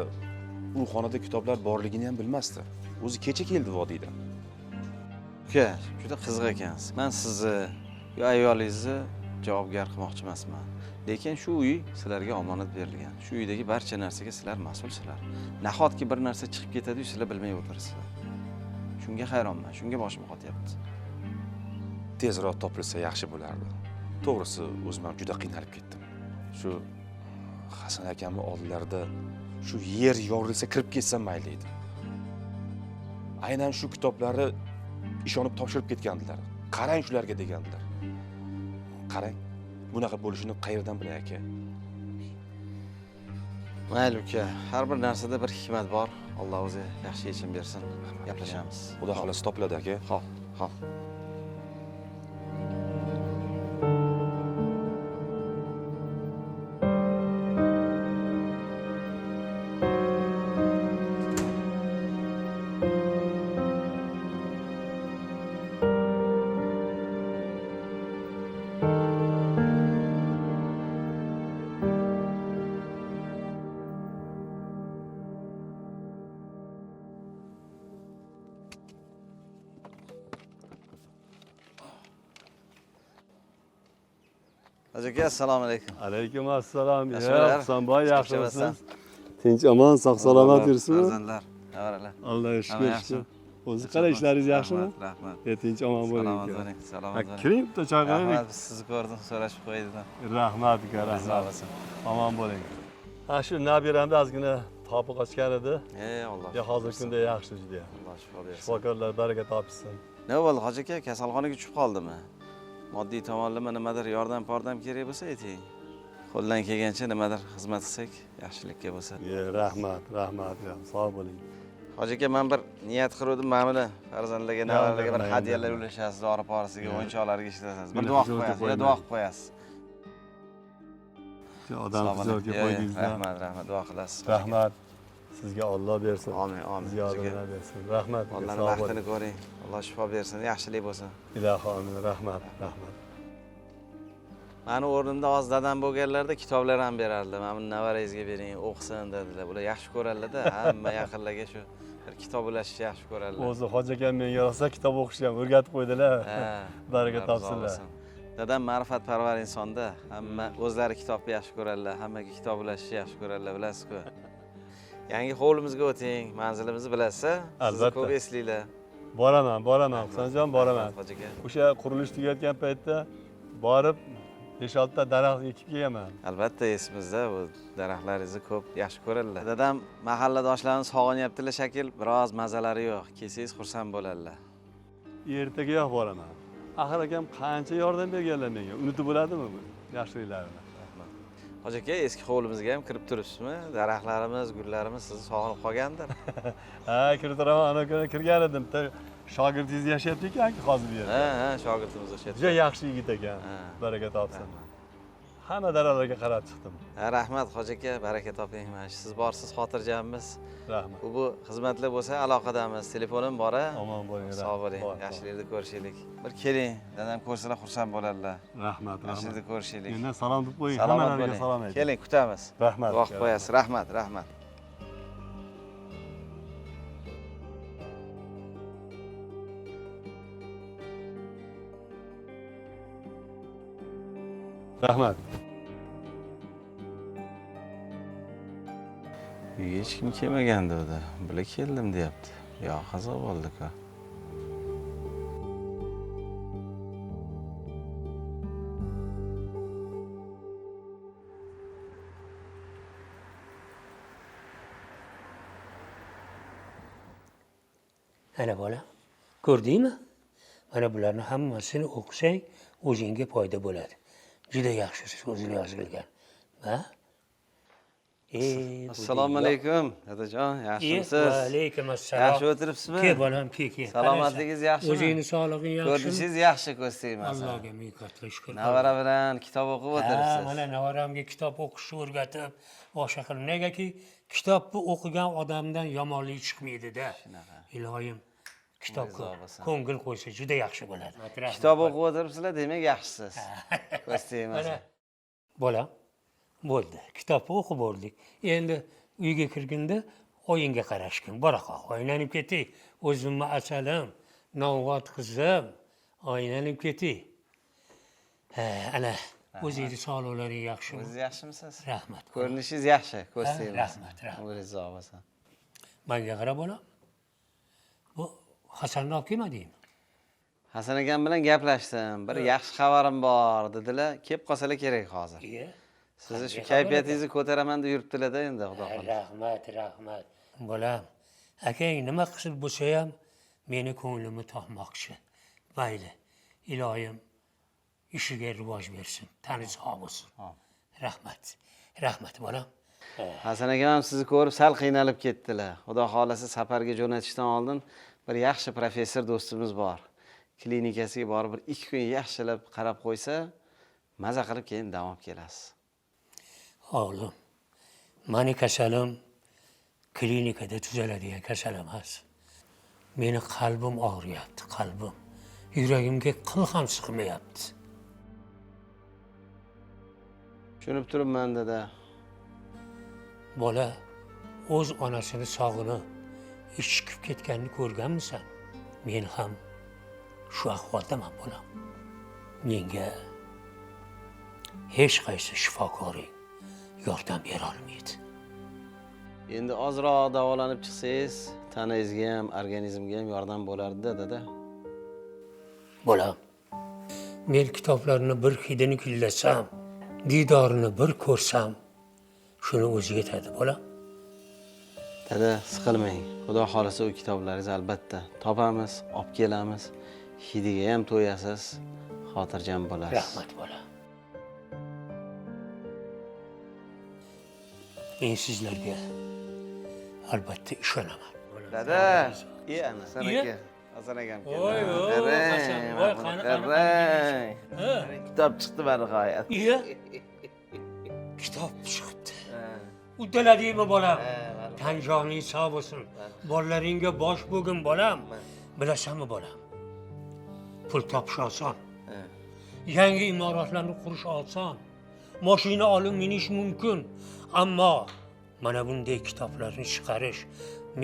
u xonada kitoblar borligini ham bilmasdi. O'zi kecha keldi vodiydan. Uka, juda qiziq ekansiz. Men sizni yo ayolingizni javobgar qilmoqchi emasman. Lekin shu uy sizlarga omonat berilgan. Shu uydagi barcha narsaga sizlar mas'ulsizlar. Nahotki bir narsa chiqib ketadi-yu, sizlar bilmay o'tirsizlar. Shunga hayronman, shunga boshim qotyapti. Tezroq topilsa yaxshi bo'lardi. To'g'risi, o'zim ham juda qiynalib ketdim. Shu Hasan akamning oldlarida shu yer yorilsa kirib ketsam mayli edi. Aynan shu kitoblarni ishonib topshirib ketgandilar. Qarang shularga degandilar. Qarang, bunaqa bo'lishini qayerdan bilay aka? Mayli uka, har bir narsada bir hikmat bor. Alloh o'zi yaxshi yechim bersin. Gaplashamiz. Xudo xolasa topiladi aka. Xo'p. Hoji aka, assalomu alaykum. Alaykum assalom. Yaxshilar? Husanboy, Chiqib yaxshimisiz? Tinch amon, sog' salomat yursinmi? Farzandlar, avaralar. Allohga Hamma shukr. yaxshi. O'zi qara ishlaringiz yaxshimi? Rahmat. Tinch amon bo'ling. Salomat bo'ling. Salomat bo'ling. Kiring bitta choy qaylik. Rahmat, sizni ko'rdim, so'rashib qo'ydim. Rahmat, rahmat. Rizomisan. Omon bo'ling. Shu nabiramda ozgina topi qochgan edi. Alloh. Ya hozir kunda yaxshi juda. Alloh shifo bersin. Shifokorlar baraka topsin. Nima bo'ldi, hoji aka? Kasalxonaga tushib qoldimi? Moddiy tomonlama nimadir yordam kerak bo'lsa ayting. Qo'ldan kelgancha nimadir xizmat qilsak, yaxshilikka bo'lsa. Rahmat, rahmat. Sog' bo'ling. Hoji aka, men bir niyat qildim, mana buni farzandlarga, navaralarga bir hadyalar ulashasiz, dori porasiga, o'yinchoqlarga ishlatasiz. Bir duo qilib qo'yasiz, duo qilib qo'yasiz. Odam xizmatga qo'ydingiz. Rahmat, rahmat, duo qilasiz. Rahmat. Sizga Alloh bersin. Amin, amin. Ziyodalar bersin. Rahmat. Allohning baxtini ko'ring. Alloh shifo bersin, yaxshilik bo'lsin. Ilohi amin. Rahmat, rahmat. Mani o'rnimda oz dadam bo'lganlarda kitoblar ham berardi. Mana buni navarangizga bering, o'qisin dedilar. Bular yaxshi ko'radilar-da, hamma yaqinlarga shu bir kitob ulashishni yaxshi ko'radilar. O'zi hoji akam menga rosa kitob o'qishni ham o'rgatib qo'ydilar. Baraka topsinlar. Dadam ma'rifatparvar insonda. Hamma o'zlari kitobni yaxshi ko'radilar, hammaga kitob ulashishni yaxshi ko'radilar, bilasizku. Yangi hovlimizga o'ting, manzilimizni bilasiz, sizni ko'p eslaylar. Boraman, Husanjon, boraman. O'sha qurilish tugatgan paytda borib 5-6 ta daraxt ekib kelganman. Albatta esimizda, bu daraxtlaringizni ko'p yaxshi ko'radilar. Dadam mahalladoshlarni sog'inyaptilar shakil, biroz mazalari yo'q. Kelsangiz xursand bo'ladilar. Ertaga boraman. Axir akam qancha yordam berganlar menga. Unutib bo'ladimi bu yaxshiliklarini? Hoji aka, eski hovlimizga ham kirib turibsizmi? Daraxtlarimiz, gullarimiz sizni sog'inib qolgandir. Kirib turaman. Ana kuni kirgan edim. Shogirdingiz yashayapti ekan hozir bu yerda. Ha, shogirdimiz o'sha. Juda yaxshi yigit ekan. Baraka topsin. Hamma daraxtlarga qarab chiqdim. Rahmat hoji aka, baraka toping. Mana siz borsiz, xotirjammiz. Rahmat. Bu xizmatlar bo'lsa aloqadamiz. Telefonim bor a. Omon bo'ling. Sog' bo'ling. Yaxshilikni ko'rishaylik. Bir keling, dadam ko'rsalar xursand bo'ladilar. Rahmat, rahmat. Yaxshilikni ko'rishaylik. Mendan salom deb qo'ying. Salomat Hammalarga bo'ling. salom ayting. Keling, kutamiz. Rahmat. Vaqt qo'yasiz. Rahmat, rahmat. Rahmat. Uyga hech kim kelmagandi edi. Bular keldim deyapti. Yo, qazo bo'ldi-ku. Ana bola, ko'rdingmi? Mana bularni hammasini o'qisang, o'zingga foyda bo'ladi. Juda yaxshi so'zlar yozilgan. Ha? Assalomu alaykum, dadajon, yaxshimisiz? Va alaykum assalom. Yaxshi o'tiribsizmi? Ke bolam, ke. Salomatligingiz yaxshimi? O'zingni sog'lig'ing yaxshimi? Ko'rinishingiz yaxshi ko'z tegmasin. Allohga ming qatla shukr. Navara bilan kitob o'qib o'tiribsiz. Mana navaramga kitob o'qishni o'rgatib, boshqa qilib. Negaki kitobni o'qigan odamdan yomonlik chiqmaydi-da. Iloyim. Kitobga ko'ngil qo'ysa juda yaxshi bo'ladi. Kitob o'qib o'tiribsizlar, demak yaxshisiz. Ko'z tegmasin. Bolam, bo'ldi. Kitobni o'qib bo'ldik. Endi uyga kirganda o'yinga qarashgin. Bora qol, o'ynanib keting. O'zimni asalim, novvot qizim, o'ynanib keting. Ana, o'zingizni sog'liqlaring yaxshimi? O'zingiz yaxshimisiz? Rahmat. Ko'rinishingiz yaxshi, ko'z tegmasin. Rahmat. O'zingiz sog' bo'lsin. Menga qara bolam. Bu Hasanni olib kelmadingmi? Hasan akam bilan gaplashdim. Bir yaxshi xabarim bor dedilar. Kelib qolsalar kerak hozir. Sizni shu kayfiyatingizni ko'taraman deb yuribdilar-da endi, xudo xohlasa. Rahmat. Bolam, akang nima qilib bo'lsa ham meni ko'nglimni topmoqchi. Mayli, iloyim ishiga rivoj bersin, tani sog' bo'lsin. Rahmat bolam. Hasan akam ham sizni ko'rib sal qiynalib ketdilar. Xudo xohlasa safarga jo'natishdan oldin bir yaxshi professor do'stimiz bor. Klinikasiga borib bir 2 kun yaxshilab qarab qo'ysa, maza qilib keyin davom kelasiz. Oğlum, mani kasalim klinikada tuzaladigan kasal emas. Meni qalbim og'riyapti, qalbim. Yuragimga qil ham sig'mayapti. Tushunib turibman dada. Bola o'z onasini sog'inib, ishqib ketganini ko'rganmisan? Men ham shu ahvoldaman bolam. Menga hech qaysi shifokoring yordam berolmaydi. Endi ozroq davolanib chiqsangiz, tanangizga ham, organizmga ham yordam bo'lardi-da, dada. Bolam, men kitoblarni bir hidini kuylasam, diydorini bir ko'rsam, shuni o'zi yetadi, bolam. Dada, siqilmang. Xudo xolisa u kitoblaringiz albatta topamiz, olib kelamiz. Hidiga ham to'yasiz, xotirjam bo'lasiz. Rahmat, bolam. Men sizlarga albatta ishonaman. Dada, Hasan Iya. aka. Hasan akam Voy, voy, Hasan, voy, qani. Ha, Kitob chiqdi banihoyat. iya. Kitob chiqibdi. Uddaladingmi, bolam? Tan joning sog' bo'lsin. Bolalaringga bosh bo'lgin, bolam. Bilasanmi, bolam? Pul topish oson. Yangi imoratlarni qurish oson. Mashina olib minish mumkin. Ammo mana bunday kitoblarni chiqarish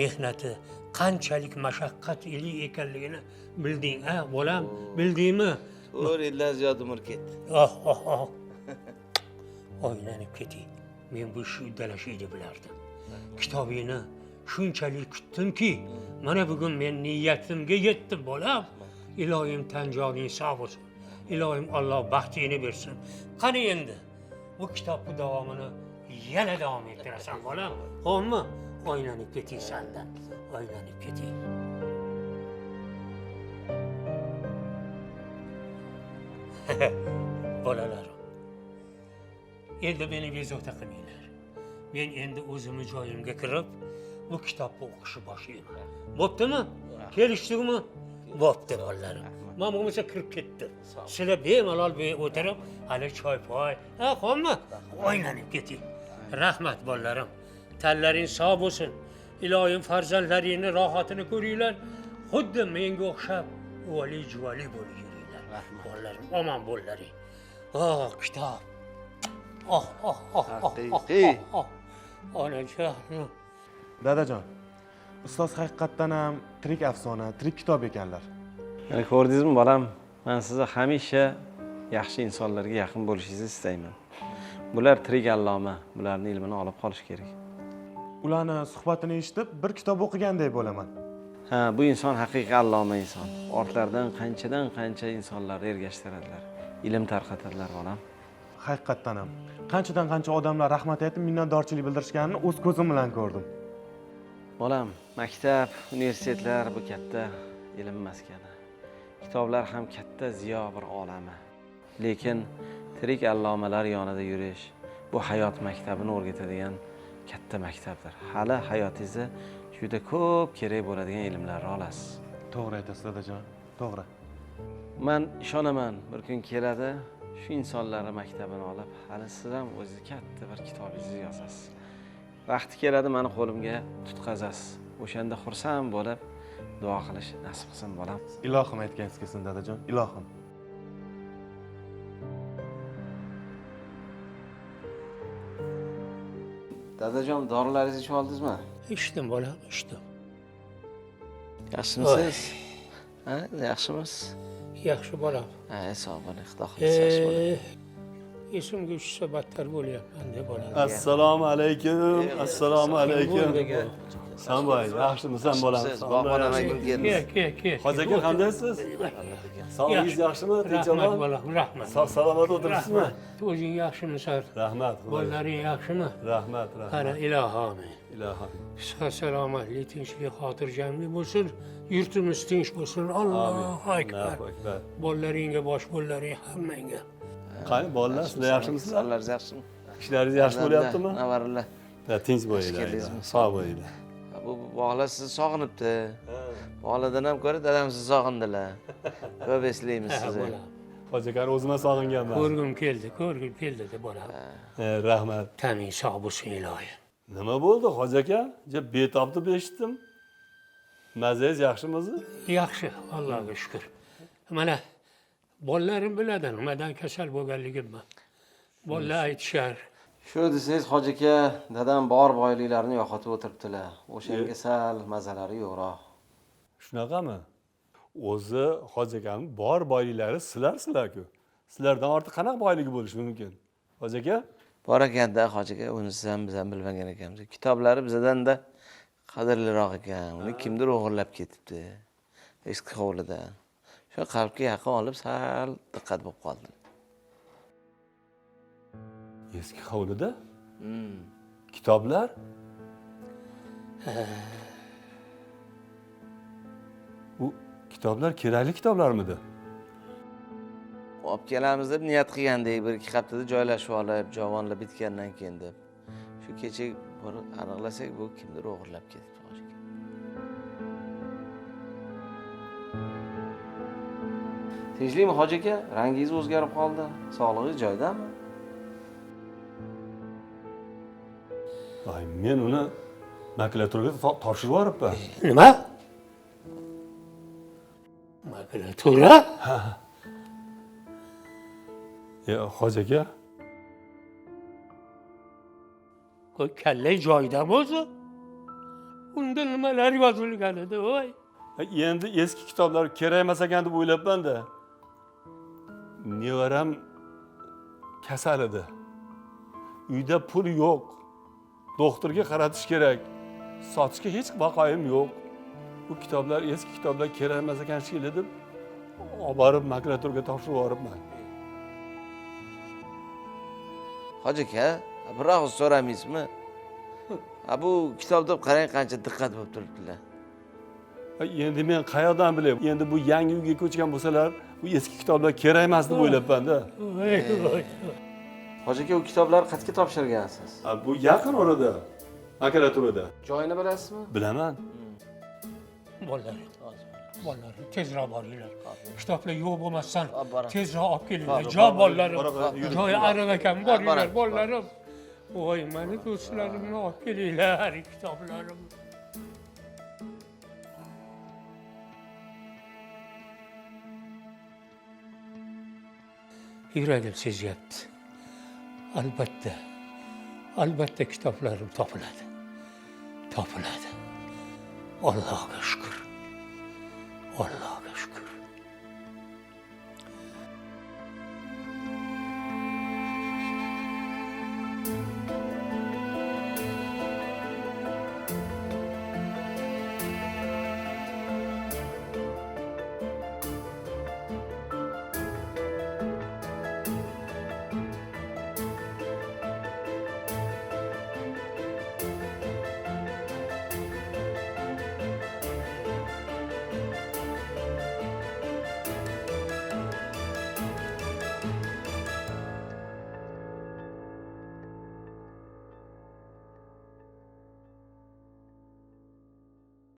mehnati qanchalik mashaqqatli ekanligini bilding, ha, bolam? Bildingmi? 4 yildan ziyod umr ketdi. Oh. O'ylanib keting. Men bu ishni uddalashingni bilardim. Kitobingni shunchalik kutdimki, mana bugun men niyatimga yetdim, bolam. Ilohim tan joning sog' bo'lsin. Ilohim Alloh baxtingni bersin. Qani endi bu kitobning davomini yana davom ettirasan, bolam. Xo'pmi? O'ylanib keting sendan. O'ylanib keting. Bolalarim. Endi meni bezovta qilmanglar. Men endi o'zimni joyimga kirib, bu kitobni o'qishni boshlayman. Bo'ptimi? Kelishdikmi? Bo'pti, bolalarim. Men bo'lmasa kirib ketdim. Sizlar bemalol bu o'tirib, hali choy-poy. Ha, xo'pmi? O'ynanib keting. Rahmat, bolalarim. Tanlaring sog' bo'lsin. Ilohim farzandlaringni rohatini ko'ringlar. Xuddi menga o'xshab, o'vali-juvali bo'lib yuringlar. Bolalarim, omon bo'llaring. Kitob. Haqiqiy. Onajon. Dadajon, ustoz haqiqatdan ham tirik afsona, tirik kitob ekanlar. Mana ko'rdingizmi, bolam? Men sizni hamisha yaxshi insonlarga yaqin bo'lishingizni istayman. Bular tirik alloma, bularning ilmini olib qolish kerak. Ularni suhbatini eshitib, bir kitob o'qiganday bo'laman. Ha, bu inson haqiqiy alloma inson. Ortlaridan qancha insonlarni ergashtiradilar. Ilm tarqatadilar, bolam. Haqiqatdan ham qanchadan qancha odamlar rahmat aytib minnatdorchilik bildirishganini o'z ko'zim bilan ko'rdim. Bolam, maktab, universitetlar bu katta ilm maskani. Kitoblar ham katta ziyo bir olami. Lekin tirik allomalar yonida yurish bu hayot maktabini o'rgatadigan katta maktabdir. Hali hayotingizda juda ko'p kerak bo'ladigan ilmlarni olasiz. To'g'ri aytasiz, dadajon. To'g'ri. Men ishonaman, bir kun keladi, shu insonlarning maktabini olib, hali siz ham o'zingiz katta bir kitobingizni yozasiz. Vaqti keladi, meni qo'limga tutqazasiz. O'shanda xursand bo'lib duo qilish nasib qilsin, bolam. Ilohim aytganingiz kelsin, dadajon. Ilohim. Dadajon, dorilaringizni ichib oldingizmi? Ichdim, bolam, ichdim. Yaxshimisiz? Ha, yaxshimisiz? Yaxshi, bolam. Ha, sog' bo'ling, xudo xolisa yaxshi bo'ling. Esimga tushsa battar bo'lyapman-da, bolam. Assalomu alaykum. Assalomu alaykum. Sanboy, yaxshimisan bolam? Bog'bonam akam keldi. Kel. Hoji aka, qandaysizz? Sog'ligingiz yaxshimi? Rahmat, Tinchlikmi? bolam, rahmat. Salomat o'tiribsizmi? O'zing yaxshimisan? Rahmat. Bolalaring yaxshimi? Rahmat. Qani, ilohim. Ilohim. Sihat salomatlik, tinchlik, xotirjamlik bo'lsin. Yurtimiz tinch bo'lsin. Allohu akbar. Bolalaringga bosh, bolalaring hammangga. Qani, bolalar, sizlar yaxshimisizlar? Sizlar yaxshimi? Ishlaringiz yaxshi bo'lyaptimi? Navaralar. Tinch bo'linglar. keldingizmi? Sog' bo'linglar. Bu bog'lar sizni sog'inibdi. Bog'lardan ham ko'ra dadam sizni sog'indilar. Ko'p eslaymiz sizni. Hoji akani o'zim ham sog'inganman. Ko'rgim keldi, bolam. Rahmat. Taning sog' bo'lsin, ilohim. Nima bo'ldi, hoji aka? Betob deb eshitdim. Mazangiz yaxshimisiz? Yaxshi, Allohga shukr. Mana bolalarim biladi nimadan kasal bo'lganligimni. Bolalar aytishar. Shu desangiz, hoji aka, dadam bor boyliklarini yo'qotib o'tiribdilar. O'shanga sal mazalari yo'qroq. Shunaqami? O'zi hoji akam bor boyliklari sizlar-ku. Sizlardan ortiq qanaqa boyligi bo'lishi mumkin? Hoji aka? Bor ekanda hoji aka, unisi ham biz ham bilmagan ekanmiz. Kitoblari bizdan-da qadrliroq ekan. Uni kimdir o'g'irlab ketibdi. Eski hovlida. Shu qalbga yaqin olib sal diqqat bo'lib qoldim. Eski hovlida? Kitoblar? Bu kitoblar kerakli kitoblarmidi? Olib kelamiz deb niyat qilgandik, 1-2 haftada joylashib olib, javonlab bitgandan keyin deb. Shu kecha borib aniqlasak, bu kimdir o'g'irlab ketibdi hoji aka. Tinchlikmi hoji aka? Rangingiz o'zgarib qoldi. Sog'lig'ingiz joyidami? Ay, men uni makulaturga topshirib yuboribman. Nima? Makulatura? Hoji aka, Qo'y kallay joyidami o'zi? Unda nimalar yozilgan edi, voy? endi eski kitoblar kerak emas ekan deb o'ylabman-da. Nevaram kasal edi. Uyda pul yo'q. Doktorga qaratish kerak. Sotishga hech vaqoyim yo'q. Bu kitoblar eski kitoblar kerak emas ekan shekilli deb olib borib makulaturga topshirib yuboribman. Hoji aka, bir og'iz so'ramaysizmi? Bu kitobda qarang qancha diqqat bo'lib turibdilar. Endi men qayoqdan bilay? Endi bu yangi uyga ko'chgan bo'lsalar, bu eski kitoblar kerak emas deb o'ylabman-da. Voy, voy. Hoji aka, u kitoblarni qayerga topshirgansiz? Bu yaqin orada, makulaturada. Joyini bilasizmi? Bilaman. Bolalar, tezroq boringlar. Kitoblar yo'q bo'lmasdan boraman. tezroq olib kelinglar. Joy bolalar. Joy ariq ekan, boringlar, bolalarim. Voy, meni do'stlarimni olib kelinglar, kitoblarim. Yuragim sezyapti. Albatta kitoblarim topiladi. Allohga shukr. Alloh